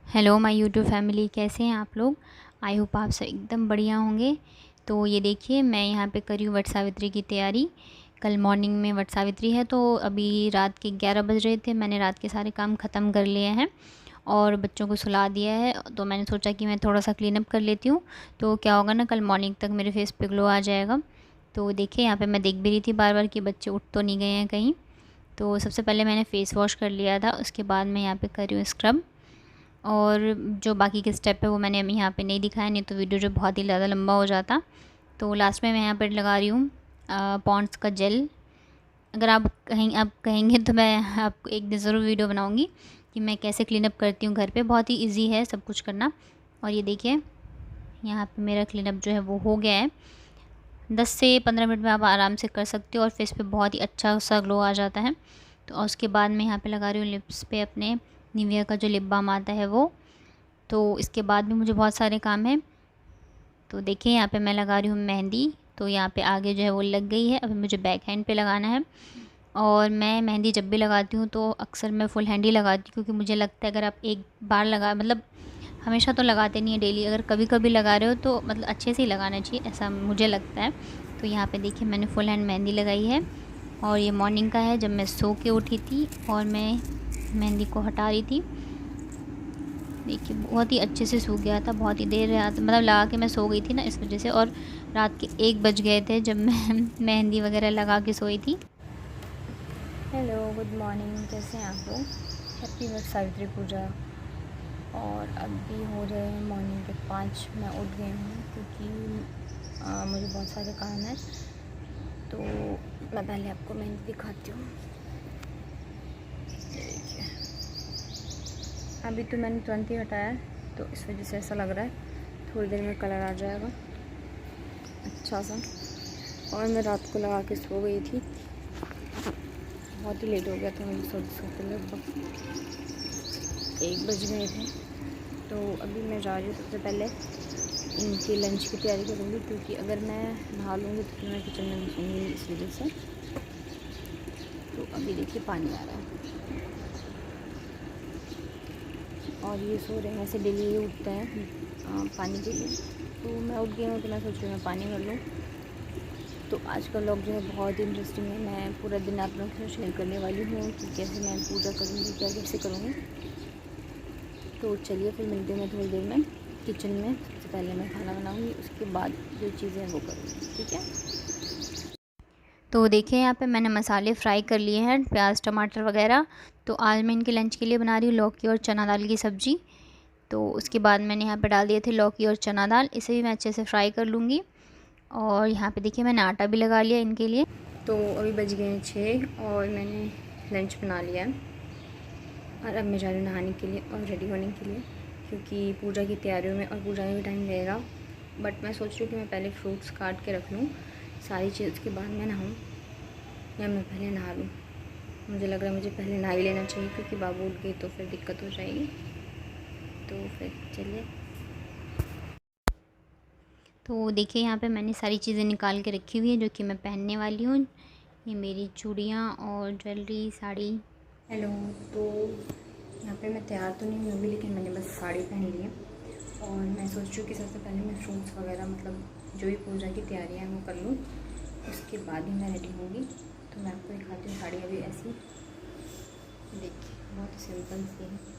Hello my YouTube family, कैसे हैं आप लोग। आई होप आप सब एकदम बढ़िया होंगे। तो ये देखिए, मैं यहाँ पे कर रही हूँ वट सावित्री की तैयारी। कल मॉर्निंग में वट सावित्री है, तो अभी रात के 11 बज रहे थे। मैंने रात के सारे काम ख़त्म कर लिए हैं और बच्चों को सुला दिया है। तो मैंने सोचा कि मैं थोड़ा सा क्लीन अप कर लेती हूँ, तो क्या होगा ना, कल मॉर्निंग तक मेरे फेस पे ग्लो आ जाएगा। तो देखिए, यहाँ पे मैं देख भी रही थी बार बार कि बच्चे उठ तो नहीं गए हैं कहीं। तो सबसे पहले मैंने फ़ेस वॉश कर लिया था, उसके बाद मैं यहाँ पे कर रही हूँ स्क्रब। और जो बाकी के स्टेप है वो मैंने यहाँ पे नहीं दिखाया, नहीं तो वीडियो जो बहुत ही ज़्यादा लंबा हो जाता। तो लास्ट में मैं यहाँ पर लगा रही हूँ पॉन्ड्स का जेल। अगर आप कहेंगे तो मैं आपको एक दिन ज़रूर वीडियो बनाऊँगी कि मैं कैसे क्लीन अप करती हूँ घर पे। बहुत ही ईजी है सब कुछ करना। और ये देखिए, यहाँ पे मेरा क्लीन अप जो है वो हो गया है। 10 से 15 मिनट में आप आराम से कर सकते हो और फेस पे बहुत ही अच्छा सा ग्लो आ जाता है। तो और उसके बाद मैं यहाँ पे लगा रही हूँ लिप्स पे अपने निविया का जो लिप बाम आता है वो। तो इसके बाद भी मुझे बहुत सारे काम हैं। तो देखिए, यहाँ पे मैं लगा रही हूँ मेहंदी। तो यहाँ पे आगे जो है वो लग गई है, अभी मुझे बैक हैंड पे लगाना है। और मैं मेहंदी जब भी लगाती हूँ तो अक्सर मैं फुल हैंड ही लगाती हूँ, क्योंकि मुझे लगता है अगर आप एक बार लगा, मतलब हमेशा तो लगाते नहीं है डेली, अगर कभी कभी लगा रहे हो तो मतलब अच्छे से ही लगाना चाहिए, ऐसा मुझे लगता है। तो यहाँ पे देखिए, मैंने फुल हैंड मेहंदी लगाई है। और ये मॉर्निंग का है, जब मैं सो के उठी थी और मैं मेहंदी को हटा रही थी। देखिए, बहुत ही अच्छे से सूख गया था, बहुत ही देर रात मतलब लगा के मैं सो गई थी ना, इस वजह से। और रात के 1 बज गए थे जब मैं मेहंदी वगैरह लगा के सोई थी। Hello, good morning. कैसे हैं आप लोग। हैप्पी वट सावित्री पूजा। और अभी हो रहे हैं मॉर्निंग के 5। मैं उठ गई हूँ क्योंकि मुझे बहुत सारे काम हैं। तो मैं पहले आपको मेहंदी दिखाती हूँ। ये देखिए, अभी तो मैंने तुरंत ही हटाया है, तो इस वजह से ऐसा लग रहा है। थोड़ी देर में कलर आ जाएगा अच्छा सा। और मैं रात को लगा के सो गई थी, बहुत ही लेट हो गया था मुझे सोते लगभग 1 बज गए थे। तो अभी मैं जा रही हूँ, सबसे पहले इनकी लंच की तैयारी करूँगी, क्योंकि अगर मैं नहा लूँगी तो फिर मैं किचन में घुसूँगी, इस वजह से। तो अभी देखिए, पानी आ रहा है और ये सो रहे हैं। ऐसे डेली ये उठते हैं पानी के लिए। तो मैं उठ गई हूँ, तो मैं सोच रही हूँ मैं पानी कर लूँ। तो आज का व्लॉग जो है बहुत इंटरेस्टिंग है। मैं पूरा दिन आप लोगों के साथ शेयर करने वाली हूँ कि कैसे मैं पूजा करूँगी, क्या कैसे करूँगी। तो चलिए फिर मिलते हैं थोड़ी देर में किचन में। सबसे पहले मैं खाना बनाऊँगी, उसके बाद जो चीज़ें हैं वो करूँगी, ठीक है। तो देखिए, यहाँ पे मैंने मसाले फ्राई कर लिए हैं, प्याज टमाटर वगैरह। तो आज मैं इनके लंच के लिए बना रही हूँ लौकी और चना दाल की सब्ज़ी। तो उसके बाद मैंने यहाँ पे डाल दिए थे लौकी और चना दाल, इसे भी मैं अच्छे से फ्राई कर लूँगी। और यहाँ पे देखिए, मैंने आटा भी लगा लिया इनके लिए। तो अभी बज गए हैं 6 और मैंने लंच बना लिया है। और अब मैं जा रही हूँ नहाने के लिए और रेडी होने के लिए, क्योंकि पूजा की तैयारियों में और पूजा में भी टाइम लगेगा। बट मैं सोच रही हूँ कि मैं पहले फ्रूट्स काट के रख लूँ सारी चीज़ के बाद मैं नहाऊँ, या मैं पहले नहा लूँ। मुझे लग रहा है मुझे पहले नहा ही लेना चाहिए, क्योंकि बाबू उठ गई तो फिर दिक्कत हो जाएगी। तो फिर चलिए। तो देखिए, यहाँ पे मैंने सारी चीज़ें निकाल के रखी हुई है जो कि मैं पहनने वाली हूँ। ये मेरी चूड़ियाँ और ज्वेलरी, साड़ी। हेलो। तो यहाँ पे मैं तैयार तो नहीं हुई अभी, लेकिन मैंने बस साड़ी पहन ली है। और मैं सोच रही हूँ कि सबसे पहले मैं फ्रूट्स वगैरह, मतलब जो भी पूजा की तैयारियाँ हैं वो कर लूँ, उसके बाद ही मैं रेडी होंगी। तो मैं आपको दिखाती हूँ साड़ी अभी ऐसी। देखिए, बहुत ही सिंपल सी है।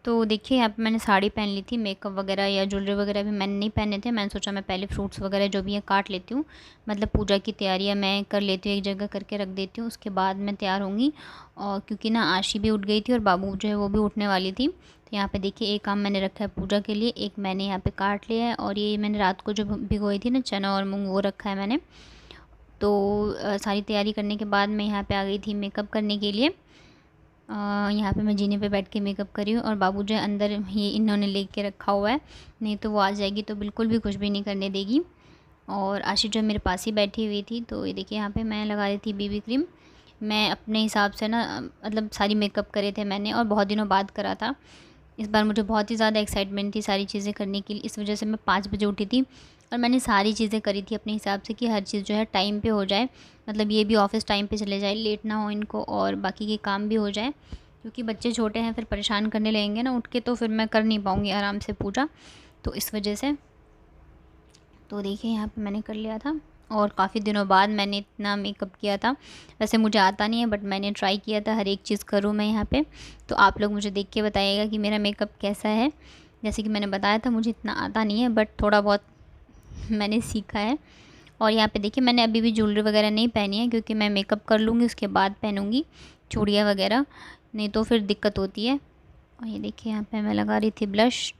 तो देखिए, यहाँ पे मैंने साड़ी पहन ली थी। मेकअप वगैरह या ज्वेलरी वगैरह भी मैंने नहीं पहने थे। मैंने सोचा मैं पहले फ्रूट्स वगैरह जो भी है काट लेती हूँ, मतलब पूजा की तैयारियाँ मैं कर लेती हूँ, एक जगह करके रख देती हूँ, उसके बाद मैं तैयार होंगी। और क्योंकि ना आशी भी उठ गई थी और बाबू जो है वो भी उठने वाली थी। तो यहाँ पे देखिए, एक काम मैंने रखा है पूजा के लिए, एक मैंने यहाँ पे काट लिया है। और ये मैंने रात को जो भिगोई थी ना चना और मूँग, वो रखा है मैंने। तो सारी तैयारी करने के बाद मैं यहाँ पे आ गई थी मेकअप करने के लिए। यहाँ पे मैं जीने पे बैठ के मेकअप कर रही हूँ और बाबू जो है अंदर, ये इन्होंने लेके रखा हुआ है, नहीं तो वो आ जाएगी तो बिल्कुल भी कुछ भी नहीं करने देगी। और आशी जो मेरे पास ही बैठी हुई थी। तो ये देखिए, यहाँ पे मैं लगा रही थी बीबी क्रीम। मैं अपने हिसाब से ना, मतलब सारी मेकअप करे थे मैंने और बहुत दिनों बाद करा था। इस बार मुझे बहुत ही ज़्यादा एक्साइटमेंट थी सारी चीज़ें करने की, इस वजह से मैं 5 बजे उठी थी और मैंने सारी चीज़ें करी थी अपने हिसाब से कि हर चीज़ जो है टाइम पे हो जाए, मतलब ये भी ऑफिस टाइम पे चले जाए, लेट ना हो इनको और बाकी के काम भी हो जाए। क्योंकि बच्चे छोटे हैं, फिर परेशान करने लगेंगे ना उठ के, तो फिर मैं कर नहीं पाऊँगी आराम से पूजा, तो इस वजह से। तो देखिए यहाँ पे मैंने कर लिया था, और काफ़ी दिनों बाद मैंने इतना मेकअप किया था। वैसे मुझे आता नहीं है, बट मैंने ट्राई किया था हर एक चीज़ करूँ मैं यहाँ पे। तो आप लोग मुझे देख के बताइएगा कि मेरा मेकअप कैसा है। जैसे कि मैंने बताया था, मुझे इतना आता नहीं है, बट थोड़ा बहुत मैंने सीखा है। और यहाँ पे देखिए मैंने अभी भी ज्वेलरी वगैरह नहीं पहनी है, क्योंकि मैं मेकअप कर लूँगी उसके बाद पहनूँगी चूड़ियाँ वगैरह, नहीं तो फिर दिक्कत होती है। और ये देखिए यहाँ पे मैं लगा रही थी ब्लश।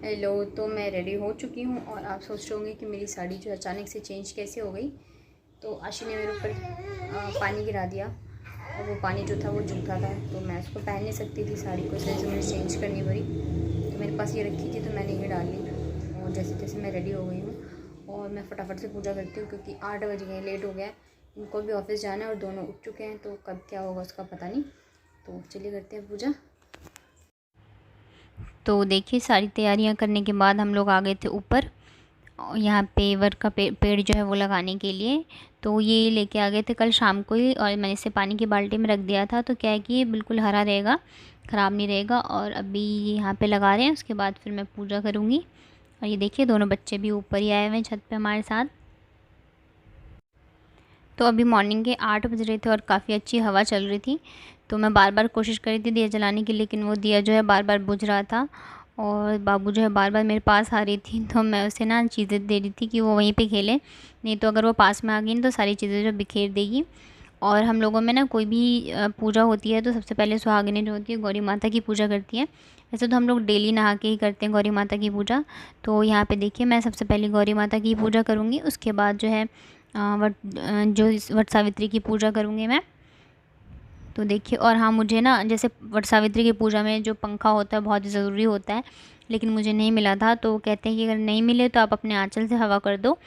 हेलो, तो मैं रेडी हो चुकी हूँ, और आप सोच रहे होंगे कि मेरी साड़ी जो अचानक से चेंज कैसे हो गई। तो आशी ने मेरे ऊपर पानी गिरा दिया, और वो पानी जो था वो जूठा था, तो मैं उसको पहन नहीं सकती थी साड़ी को, इसलिए मुझे चेंज करनी पड़ी। तो मेरे पास ये रखी थी, तो मैंने ये डाल ली, और जैसे जैसे मैं रेडी हो गई हूँ, और मैं फटाफट से पूजा करती हूँ, क्योंकि 8 बज गए, लेट हो गया। इनको भी ऑफिस जाना है, और दोनों उठ चुके हैं, तो कब क्या होगा उसका पता नहीं। तो चलिए करते हैं पूजा। तो देखिए सारी तैयारियां करने के बाद हम लोग आ गए थे ऊपर, और यहाँ पे वर का पेड़ जो है वो लगाने के लिए। तो ये लेके आ गए थे कल शाम को ही, और मैंने इसे पानी की बाल्टी में रख दिया था। तो क्या है कि ये बिल्कुल हरा रहेगा, ख़राब नहीं रहेगा। और अभी यहाँ पे लगा रहे हैं, उसके बाद फिर मैं पूजा करूँगी। और ये देखिए दोनों बच्चे भी ऊपर ही आए हुए हैं छत पे हमारे साथ। तो अभी मॉर्निंग के 8 बज रहे थे, और काफ़ी अच्छी हवा चल रही थी। तो मैं बार बार कोशिश कर रही थी दिया जलाने की, लेकिन वो दिया जो है बार बार बुझ रहा था, और बाबू जो है बार बार मेरे पास आ रही थी। तो मैं उसे ना चीज़ें दे रही थी कि वो वहीं पे खेले, नहीं तो अगर वो पास में आ गई तो सारी चीज़ें जो बिखेर देगी। और हम लोगों में ना कोई भी पूजा होती है तो सबसे पहले सुहागिनी जो होती है गौरी माता की पूजा करती है। वैसे तो हम लोग डेली नहा के ही करते हैं गौरी माता की पूजा। तो यहाँ पे देखिए मैं सबसे पहले गौरी माता की पूजा करूँगी, उसके बाद जो है वट सावित्री की पूजा करूँगी मैं। तो देखिए, और हाँ मुझे ना जैसे वट सावित्री की पूजा में जो पंखा होता है बहुत ज़रूरी होता है, लेकिन मुझे नहीं मिला था। तो कहते हैं कि अगर नहीं मिले तो आप अपने आंचल से हवा कर दो।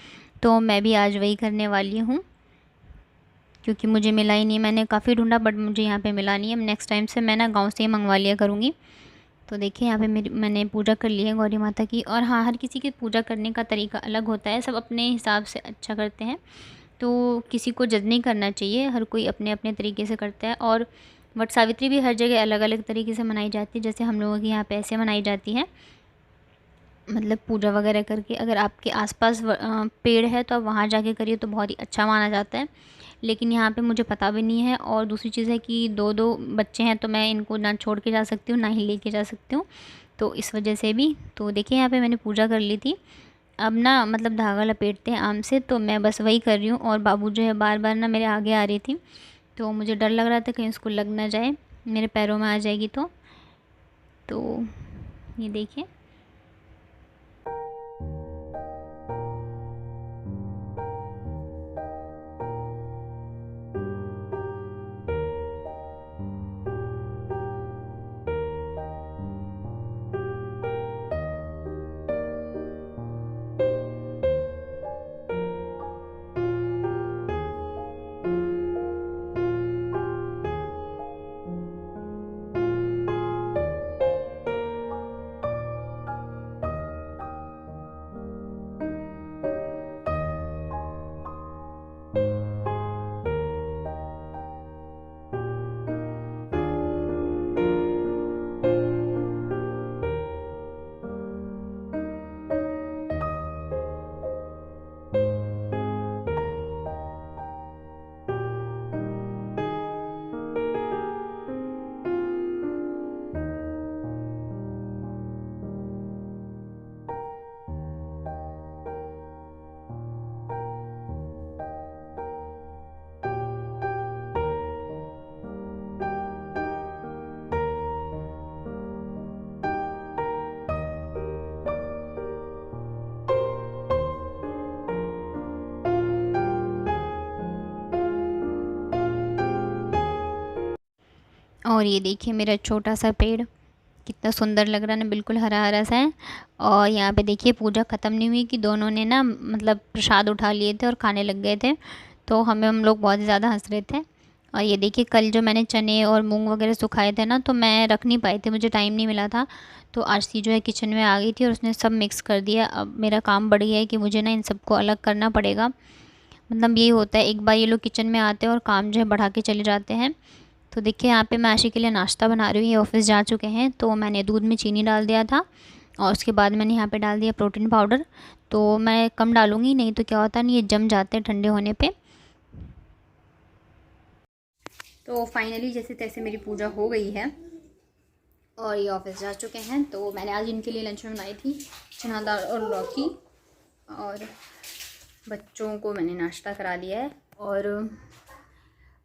तो मैं भी आज वही करने वाली हूँ, क्योंकि मुझे मिला ही नहीं। मैंने काफ़ी ढूंढा, बट मुझे यहाँ पे मिला नहीं है। नेक्स्ट टाइम से मैं ना गाँव से ही मंगवा लिया करूँगी। तो देखिए यहाँ पे मैंने पूजा कर ली है गौरी माता की। और हाँ, हर किसी के पूजा करने का तरीका अलग होता है, सब अपने हिसाब से अच्छा करते हैं, तो किसी को जज नहीं करना चाहिए। हर कोई अपने अपने तरीके से करता है। और वट सावित्री भी हर जगह अलग अलग तरीके से मनाई जाती है। जैसे हम लोगों के यहाँ पे ऐसे मनाई जाती है, मतलब पूजा वगैरह करके। अगर आपके आसपास पेड़ है तो आप वहाँ जाके करिए, तो बहुत ही अच्छा माना जाता है। लेकिन यहाँ पे मुझे पता भी नहीं है। और दूसरी चीज़ है कि दो दो बच्चे हैं, तो मैं इनको ना छोड़ के जा सकती हूँ ना ही लेके जा सकती हूँ, तो इस वजह से भी। तो देखिए यहाँ पे मैंने पूजा कर ली थी। अब ना मतलब धागा लपेटते हैं आम से, तो मैं बस वही कर रही हूँ। और बाबू जो है बार बार ना मेरे आगे आ रही थी, तो मुझे डर लग रहा था कहीं उसको लग ना जाए, मेरे पैरों में आ जाएगी तो ये देखिए। और ये देखिए मेरा छोटा सा पेड़ कितना सुंदर लग रहा है ना, बिल्कुल हरा हरा सा है। और यहाँ पे देखिए पूजा ख़त्म नहीं हुई कि दोनों ने ना मतलब प्रसाद उठा लिए थे और खाने लग गए थे। तो हम लोग बहुत ज़्यादा हंस रहे थे। और ये देखिए कल जो मैंने चने और मूंग वगैरह सुखाए थे ना, तो मैं रख नहीं पाई थी, मुझे टाइम नहीं मिला था। तो आरसी जो है किचन में आ गई थी और उसने सब मिक्स कर दिया। अब मेरा काम बढ़ गया है कि मुझे ना इन सबको अलग करना पड़ेगा। मतलब यही होता है, एक बार ये लोग किचन में आते हैं और काम जो है बढ़ा के चले जाते हैं। तो देखिए यहाँ पे मैं आशी के लिए नाश्ता बना रही हूँ। ये ऑफिस जा चुके हैं, तो मैंने दूध में चीनी डाल दिया था और उसके बाद मैंने यहाँ पे डाल दिया प्रोटीन पाउडर। तो मैं कम डालूँगी, नहीं तो क्या होता है ना, ये जम जाते हैं ठंडे होने पे। तो फाइनली जैसे तैसे मेरी पूजा हो गई है और ये ऑफिस जा चुके हैं। तो मैंने आज इनके लिए लंच में बनाई थी चना दाल और लौकी, और बच्चों को मैंने नाश्ता करा दिया है। और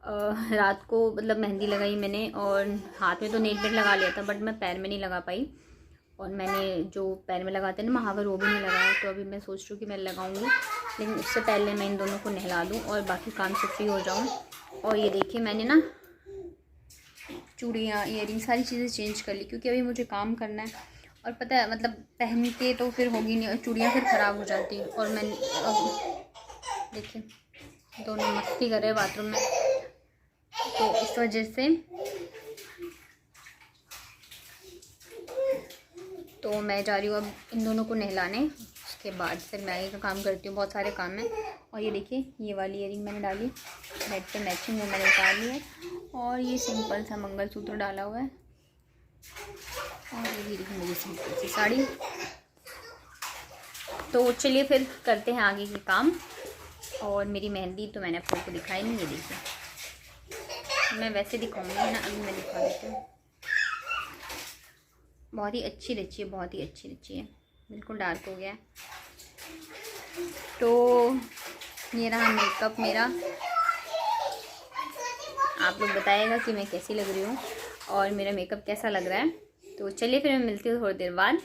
रात को मतलब मेहंदी लगाई मैंने, और हाथ में तो नेल पेंट लगा लिया था, बट मैं पैर में नहीं लगा पाई। और मैंने जो पैर में लगाते हैं ना महावर, वो भी नहीं लगाया। तो अभी मैं सोच रही हूँ कि मैं लगाऊंगी, लेकिन उससे पहले मैं इन दोनों को नहला दूँ और बाकी काम से फ्री हो जाऊँ। और ये देखिए मैंने ना चूड़ियाँ, ईयरिंग, सारी चीज़ें चेंज कर ली, क्योंकि अभी मुझे काम करना है। और पता है मतलब पहन के तो फिर होगी नहीं, और चूड़ियाँ फिर ख़राब हो जाती हैं। और मैं देखिए दोनों मस्ती कर रहे हैं बाथरूम में, तो इस वजह से तो मैं जा रही हूँ अब इन दोनों को नहलाने। उसके बाद फिर मैं आगे का काम करती हूँ, बहुत सारे काम हैं। और ये देखिए ये वाली ईयरिंग मैंने डाली बेड पे मैचिंग, वो मैंने उतार ली है। और ये सिंपल सा मंगलसूत्र डाला हुआ है। और ये देखिए मेरी सिंपल सी साड़ी। तो चलिए फिर करते हैं आगे के काम। और मेरी मेहंदी तो मैंने आप लोगों को दिखाई नहीं, ये देखिए मैं वैसे दिखाऊंगी ना, अभी मैं दिखा देती हूँ। बहुत ही अच्छी रची है, बहुत ही अच्छी रची है, बिल्कुल डार्क हो गया है। तो ये रहा मेकअप मेरा। आप लोग बताइएगा कि मैं कैसी लग रही हूँ और मेरा मेकअप कैसा लग रहा है। तो चलिए फिर मैं मिलती हूँ थोड़ी देर बाद।